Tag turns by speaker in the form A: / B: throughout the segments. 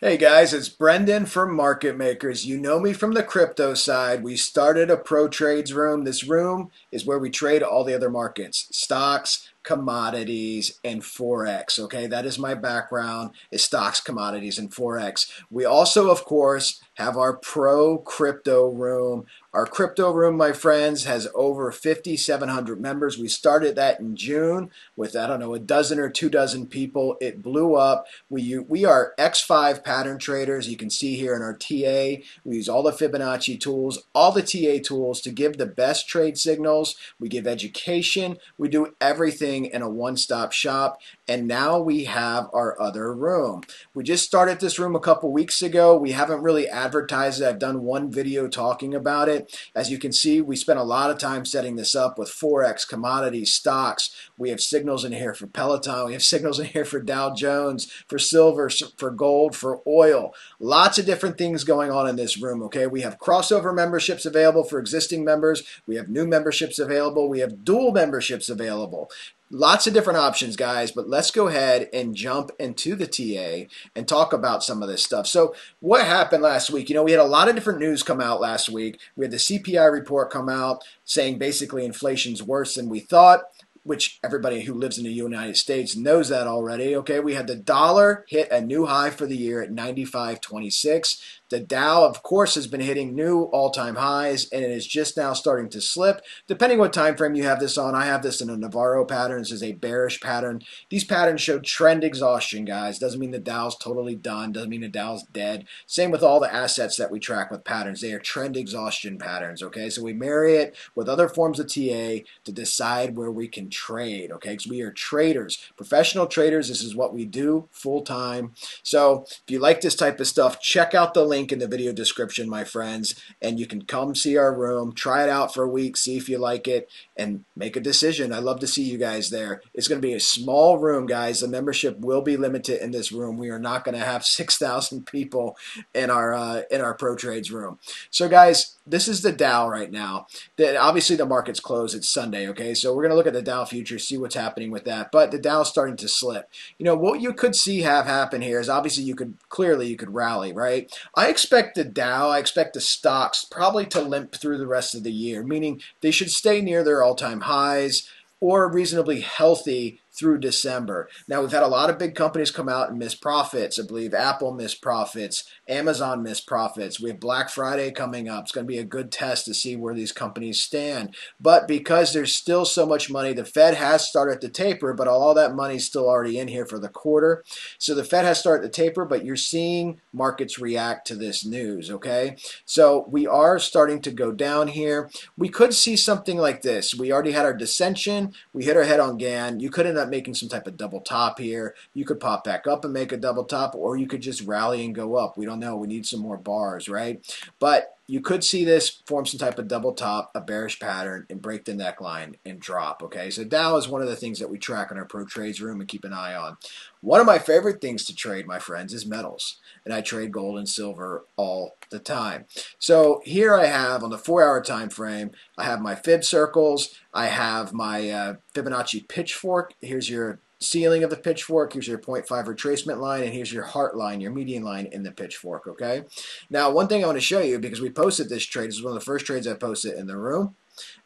A: Hey guys, it's Brendan from Market Makers. You know me from the crypto side. We started a pro trades room. This room is where we trade all the other markets, stocks, commodities, and Forex. Okay, that is my background, is stocks, commodities, and Forex. We also, of course, have our pro crypto room. Our crypto room, my friends, has over 5,700 members. We started that in June with, I don't know, a dozen or 2 dozen people. It blew up. We are X5 pattern traders. You can see here in our TA, we use all the Fibonacci tools, all the TA tools to give the best trade signals. We give education. We do everything in a one-stop shop. And now we have our other room. We just started this room a couple weeks ago. We haven't really advertised it. I've done one video talking about it. As you can see, we spent a lot of time setting this up with Forex, commodities, stocks. We have signals in here for Peloton. We have signals in here for Dow Jones, for silver, for gold, for oil. Lots of different things going on in this room, okay? We have crossover memberships available for existing members. We have new memberships available. We have dual memberships available. Lots of different options, guys, but let's go ahead and jump into the TA and talk about some of this stuff. So what happened last week? We had a lot of different news come out last week. We had the CPI report come out saying basically inflation's worse than we thought, which everybody who lives in the United States knows that already. Okay, we had the dollar hit a new high for the year at 95.26. The Dow, of course, has been hitting new all-time highs, and it is just now starting to slip. Depending what time frame you have this on, I have this in a Navarro pattern. This is a bearish pattern. These patterns show trend exhaustion, guys. Doesn't mean the Dow's totally done. Doesn't mean the Dow's dead. Same with all the assets that we track with patterns. They are trend exhaustion patterns, okay? So we marry it with other forms of TA to decide where we can trade, okay? Because we are traders, professional traders. This is what we do full time. So if you like this type of stuff, check out the link in the video description, my friends, and you can come see our room, try it out for a week, see if you like it, and make a decision. I love to see you guys there. It's going to be a small room, guys. The membership will be limited in this room. We are not going to have 6,000 people in our pro trades room. So, guys, this is the Dow right now. Obviously, the market's closed. It's Sunday, okay? So we're going to look at the Dow futures, see what's happening with that. But the Dow's starting to slip. What you could see have happen here is obviously you could rally, right? I expect the Dow, I expect the stocks probably to limp through the rest of the year, meaning they should stay near their all-time highs or reasonably healthy through December. Now, we've had a lot of big companies come out and miss profits. I believe Apple missed profits, Amazon missed profits. We have Black Friday coming up. It's going to be a good test to see where these companies stand. But because there's still so much money, the Fed has started to taper, but all that money is still already in here for the quarter. So the Fed has started to taper, but you're seeing markets react to this news, okay? So we are starting to go down here. We could see something like this. We already had our dissension. We hit our head on GAN. You could end up making some type of double top here. You could pop back up and make a double top, or you could just rally and go up. We don't know. We need some more bars, right? But you could see this form some type of double top, a bearish pattern, and break the neckline and drop, okay? So Dow is one of the things that we track in our pro trades room and keep an eye on. One of my favorite things to trade, my friends, is metals. And I trade gold and silver all the time. So here I have, on the 4-hour time frame, I have my fib circles. I have my Fibonacci pitchfork. Here's your ceiling of the pitchfork. Here's your 0.5 retracement line, and here's your heart line, your median line in the pitchfork, okay? Now, one thing I want to show you, because we posted this trade, this is one of the first trades I posted in the room.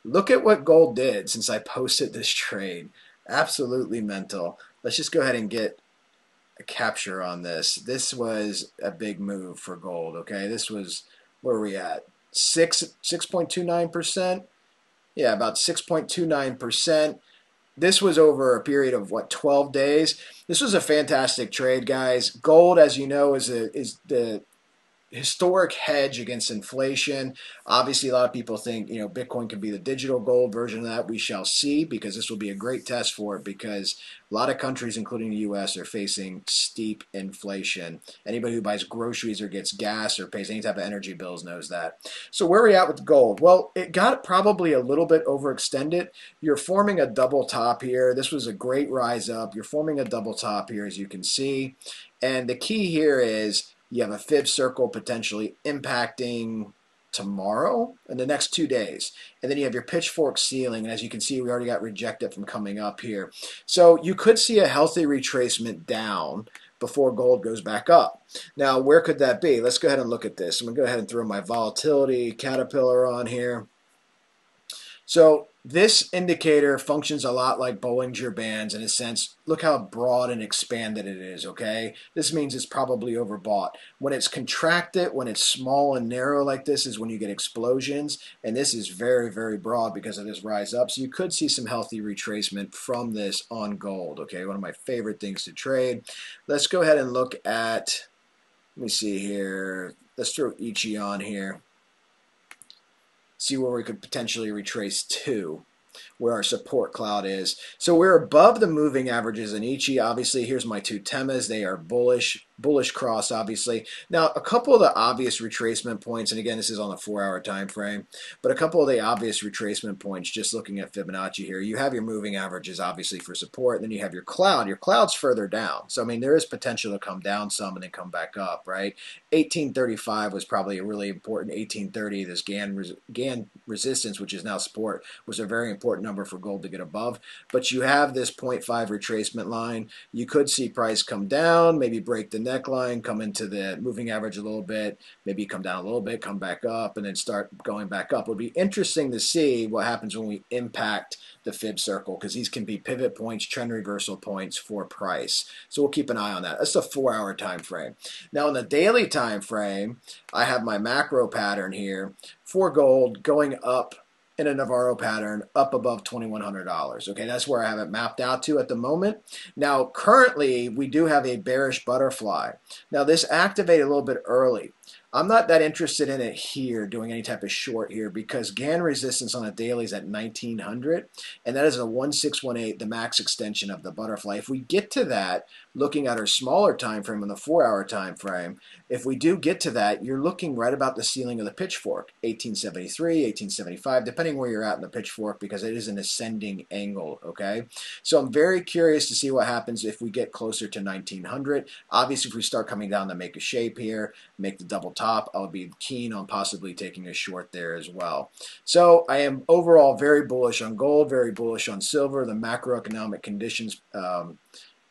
A: Look at what gold did since I posted this trade. Absolutely mental. Let's just go ahead and get a capture on this. This was a big move for gold, okay? This was, where are we at? 6.29%? Yeah, about 6.29%. This was over a period of, 12 days? This was a fantastic trade, guys. Gold, as you know, is the historic hedge against inflation. Obviously, a lot of people think, Bitcoin could be the digital gold version of that. We shall see, because this will be a great test for it, because a lot of countries, including the U.S., are facing steep inflation. Anybody who buys groceries or gets gas or pays any type of energy bills knows that. So where are we at with gold? Well, it got probably a little bit overextended. You're forming a double top here. This was a great rise up. You're forming a double top here, as you can see. And the key here is you have a fib circle potentially impacting tomorrow and the next 2 days. And then you have your pitchfork ceiling. And as you can see, we already got rejected from coming up here. So you could see a healthy retracement down, before gold goes back up. Now, where could that be? Let's go ahead and look at this. I'm going to go ahead and throw my volatility caterpillar on here. So this indicator functions a lot like Bollinger Bands in a sense. Look how broad and expanded it is, okay? This means it's probably overbought. When it's contracted, when it's small and narrow like this is when you get explosions, and this is very, very broad because of this rise up. So you could see some healthy retracement from this on gold, okay? One of my favorite things to trade. Let's go ahead and look at, let me see here. Let's throw Ichi on here. See where we could potentially retrace to, where our support cloud is. So we're above the moving averages in Ichi. Obviously, here's my two temas. They are bullish cross, obviously. Now, a couple of the obvious retracement points, and again, this is on the 4-hour time frame, but a couple of the obvious retracement points, just looking at Fibonacci here, you have your moving averages, obviously, for support, and then you have your cloud. Your cloud's further down. So, I mean, there is potential to come down some and then come back up, right? 1835 was probably a really important, 1830, this GAN resistance, which is now support, was a very important number for gold to get above. But you have this 0.5 retracement line. You could see price come down, maybe break the neckline, come into the moving average a little bit, maybe come down a little bit, come back up, and then start going back up. It would be interesting to see what happens when we impact the fib circle, because these can be pivot points, trend reversal points for price. So we'll keep an eye on that. That's a 4-hour time frame. Now in the daily time frame, I have my macro pattern here for gold going up in a Navarro pattern up above $2,100. Okay, that's where I have it mapped out to at the moment. Now, currently, we do have a bearish butterfly. Now, this activated a little bit early. I'm not that interested in it here, doing any type of short here, because GAN resistance on a daily is at 1900, and that is a 1618, the max extension of the butterfly. If we get to that, looking at our smaller time frame on the 4-hour time frame, if we do get to that, you're looking right about the ceiling of the pitchfork, 1873, 1875, depending where you're at in the pitchfork, because it is an ascending angle, okay? So I'm very curious to see what happens if we get closer to 1900. Obviously, if we start coming down to make a shape here, make the double top, I'll be keen on possibly taking a short there as well. So I am overall very bullish on gold, very bullish on silver. The macroeconomic conditions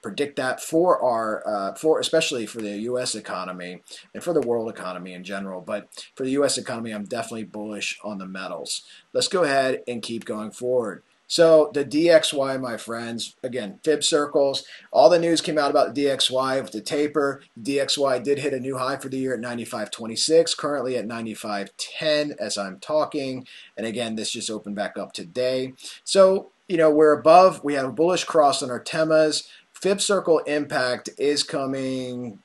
A: predict that for our, especially for the U.S. economy and for the world economy in general. But for the U.S. economy, I'm definitely bullish on the metals. Let's go ahead and keep going forward. So the DXY, my friends, again, fib circles. All the news came out about the DXY with the taper. The DXY did hit a new high for the year at 95.26, currently at 95.10 as I'm talking. And again, this just opened back up today. So, you know, we're above. We have a bullish cross on our temas. Fib circle impact is coming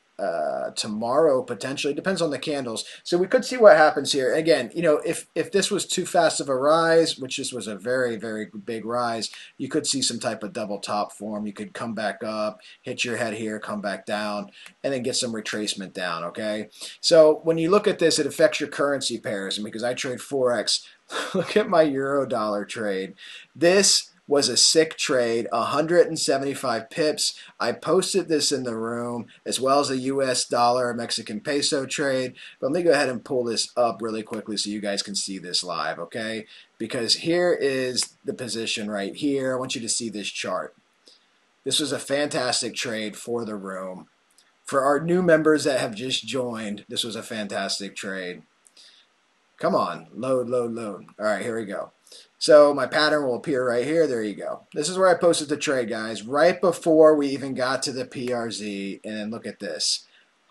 A: tomorrow, potentially. Depends on the candles. So we could see what happens here. Again, you know, if this was too fast of a rise, which this was a very, very big rise, you could see some type of double top form. You could come back up, hit your head here, come back down, and then get some retracement down, okay? So when you look at this, it affects your currency pairs. And because I trade Forex, look at my euro dollar trade. This was a sick trade, 175 pips. I posted this in the room, as well as a US dollar Mexican peso trade. But let me go ahead and pull this up really quickly so you guys can see this live, okay? Because here is the position right here. I want you to see this chart. This was a fantastic trade for the room. For our new members that have just joined, this was a fantastic trade. Come on, load, load, load. All right, here we go. So my pattern will appear right here. There you go. This is where I posted the trade, guys, right before we even got to the PRZ. And then look at this.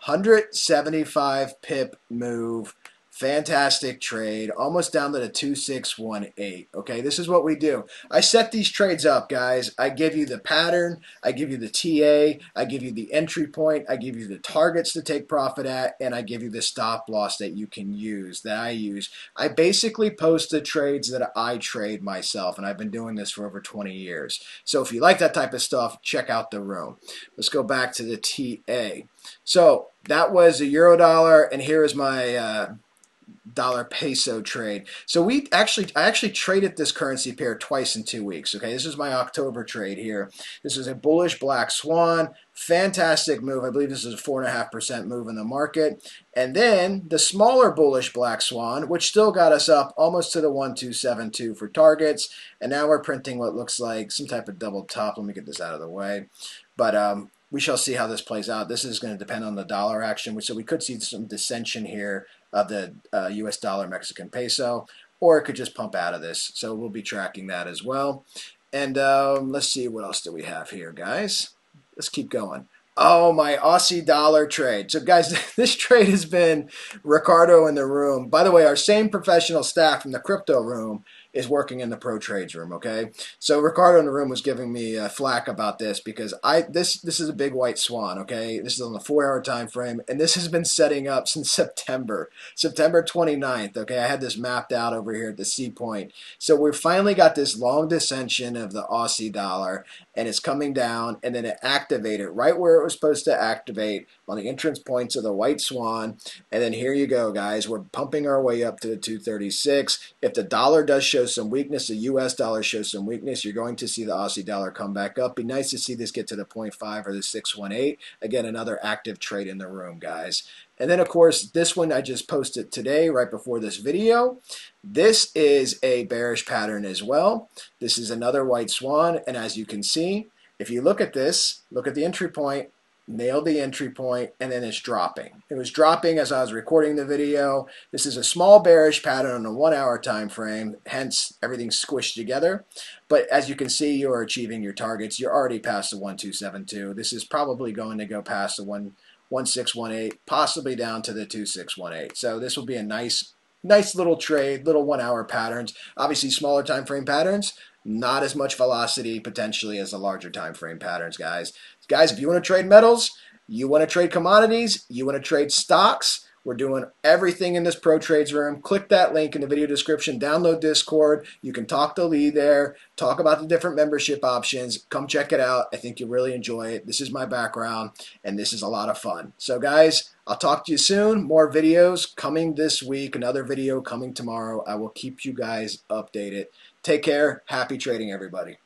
A: 175 pip move. Fantastic trade, almost down to the 2618. Okay, this is what we do. I set these trades up, guys. I give you the pattern, I give you the TA, I give you the entry point, I give you the targets to take profit at, and I give you the stop loss that you can use, that I use. I basically post the trades that I trade myself, and I've been doing this for over 20 years. So if you like that type of stuff, check out the room. Let's go back to the TA. So that was a euro dollar, and here is my dollar peso trade. So I actually traded this currency pair twice in 2 weeks. Okay, this is my October trade here. This is a bullish black swan, fantastic move. I believe this is a 4.5% move in the market. And then the smaller bullish black swan, which still got us up almost to the 1272 for targets. And now we're printing what looks like some type of double top. Let me get this out of the way. But we shall see how this plays out. This is going to depend on the dollar action, so we could see some dissension here of the US dollar Mexican peso, or it could just pump out of this. So we'll be tracking that as well. And let's see, what else do we have here, guys? Let's keep going. Oh, my Aussie dollar trade. So, guys, this trade has been Ricardo in the room. By the way, our same professional staff from the crypto room is working in the pro trades room, okay? So Ricardo in the room was giving me flack about this because this is a big white swan, okay? This is on the 4-hour time frame, and this has been setting up since September 29th, okay? I had this mapped out over here at the C point. So we finally got this long dissension of the Aussie dollar, and it's coming down, and then it activated right where it was supposed to activate on the entrance points of the white swan. And then here you go, guys. We're pumping our way up to the 236. If the dollar does show some weakness, the US dollar shows some weakness, you're going to see the Aussie dollar come back up. Be nice to see this get to the 0.5 or the 618. Again, another active trade in the room, guys. And then, of course, this one I just posted today right before this video. This is a bearish pattern as well. This is another white swan. And as you can see, if you look at this, look at the entry point, nailed the entry point, and then it's dropping. It was dropping as I was recording the video. This is a small bearish pattern on a 1-hour time frame, hence everything's squished together. But as you can see, you're achieving your targets. You're already past the 1272. This is probably going to go past the 1618, possibly down to the 2618. So this will be a nice little trade, little 1-hour patterns. Obviously, smaller time frame patterns, not as much velocity potentially as the larger time frame patterns, guys. Guys, if you want to trade metals, you want to trade commodities, you want to trade stocks, we're doing everything in this Pro Trades room. Click that link in the video description. Download Discord. You can talk to Lee there. Talk about the different membership options. Come check it out. I think you'll really enjoy it. This is my background, and this is a lot of fun. So, guys, I'll talk to you soon. More videos coming this week. Another video coming tomorrow. I will keep you guys updated. Take care. Happy trading, everybody.